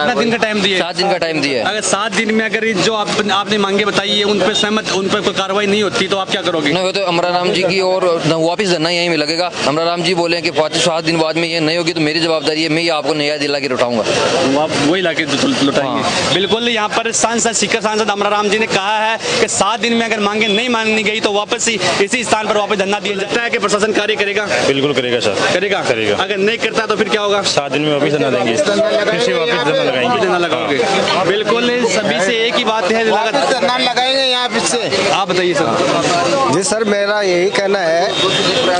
कितना दिन का टाइम दिए? 7 दिन का टाइम दिया है। अगर 7 दिन में अगर जो आपने मांगे बताई है उन पर सहमत, उन पर कोई कार्रवाई नहीं होती तो आप क्या करोगे? नहीं हो तो अमराराम जी की और वापस धरना यहीं में लगेगा। अमराराम जी बोले कि 7 दिन बाद में ये नहीं होगी तो मेरी जवाबदारी है, मैं ये आपको न्याय दिला के लौटाऊंगा। आप वही ला के लौटाएंगे? हाँ। बिल्कुल। यहाँ पर सीकर सांसद अमराराम जी ने कहा है कि 7 दिन में अगर मांगे नहीं मानी गई तो वापस इसी स्थान पर वापस धरना दिया जाता है कि प्रशासन कार्य करेगा। बिल्कुल करेगा सर, करेगा। अगर नहीं करता तो फिर क्या होगा? 7 दिन में वापस धरना देंगे, फिर से वापस धरना लगाएंगे। धरना लगाओगे? बिल्कुल। सभी से एक ही बात है, धरना लगाएंगे यहाँ पीछे। आप बताइए सर। जी सर, मेरा यही कहना है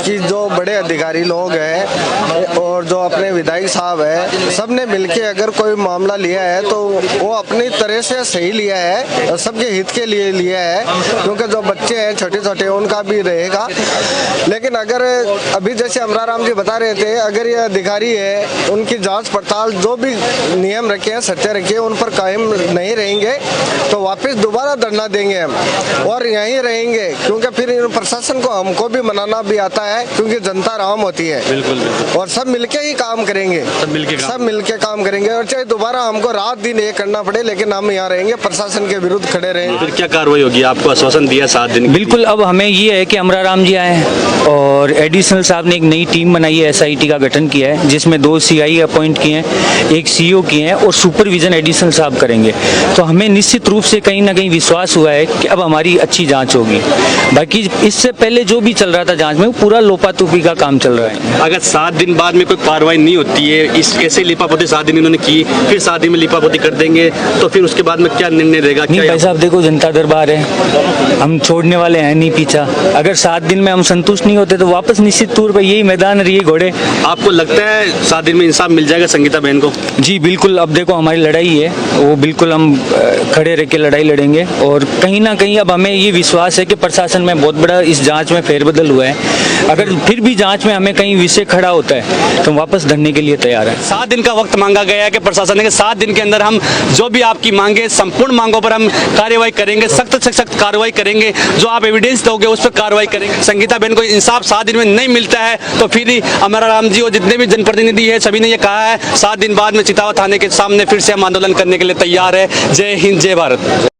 कि जो बड़े अधिकारी लोग हैं और जो अपने विधायक साहब हैं, सब ने मिलके अगर कोई मामला लिया है तो वो अपनी तरह से सही लिया है और सबके हित के लिए लिया है, क्योंकि जो बच्चे हैं छोटे छोटे उनका भी रहेगा। लेकिन अगर अभी जैसे अमराराम जी बता रहे थे, अगर ये अधिकारी है उनकी जांच पड़ताल जो भी नियम रखे हैं, सत्य रखे हैं, उन पर कायम नहीं रहेंगे तो वापस दोबारा धरना देंगे हम और यहीं रहेंगे, क्योंकि फिर प्रशासन को हमको भी मनाना भी आता है, क्योंकि जनता राम होती है। बिल्कुल। और सब मिलके ही काम करेंगे, सब मिलके काम करेंगे और चाहे दोबारा हमको रात दिन ये करना पड़े, लेकिन हम यहाँ रहेंगे, प्रशासन के विरुद्ध खड़े रहेंगे। फिर क्या कार्रवाई होगी? आपको आश्वासन दिया 7 दिन? बिल्कुल। अब हमें ये है कि अमराराम जी आए हैं और एडिशनल साहब ने एक नई टीम बनाई है, SIT का गठन किया है, जिसमें 2 CI अपॉइंट किए हैं, 1 CO किए हैं और सुपरविजन एडिशनल साहब करेंगे। तो हमें निश्चित रूप से कहीं ना कहीं विश्वास हुआ है कि अब हमारी अच्छी जांच होगी। बाकी इससे पहले जो भी चल रहा था जांच में, वो पूरा लोपातुपी का काम चल रहा है। अगर 7 दिन बाद में कोई कार्रवाई नहीं होती है, इस ऐसे लिपापोती 7 दिन इन्होंने की, फिर 7 दिन में लिपापोती कर देंगे तो फिर उसके बाद में क्या निर्णय रहेगा? नहीं भाई साहब, देखो जनता दरबार है, हम छोड़ने वाले हैं नहीं पीछा। अगर 7 दिन में हम संतुष्ट नहीं होते तो वापस निश्चित तौर पर यही मैदान रही घोड़े। आपको लगता है 7 दिन में इंसाफ मिल जाएगा संगीता बहन को? जी बिल्कुल। अब देखो हमारी लड़ाई है, वो बिल्कुल हम खड़े रह के लड़ाई लड़ेंगे और कहीं ना कहीं अब हमें ये विश्वास है कि प्रशासन में बहुत बड़ा इस जांच में फेरबदल हुआ है। अगर फिर भी जांच में हमें कहीं विषय खड़ा होता है तो वापस धरने के लिए तैयार है। 7 दिन का वक्त मांगा गया है कि प्रशासन ने 7 दिन के अंदर हम जो भी आपकी मांगे, संपूर्ण मांगों पर हम कार्रवाई करेंगे, सख्त से सख्त कार्रवाई करेंगे, जो आप एविडेंस दोगे उस पर कार्रवाई करेंगे। संगीता बहन को इंसाफ 7 दिन में नहीं मिलता है तो फिर अमराराम जी और जितने भी जनप्रतिनिधि है सभी ने ये कहा है 7 दिन बाद में चितावा थाने के सामने फिर से हम आंदोलन करने के लिए तैयार है। जय हिंद, जय भारत।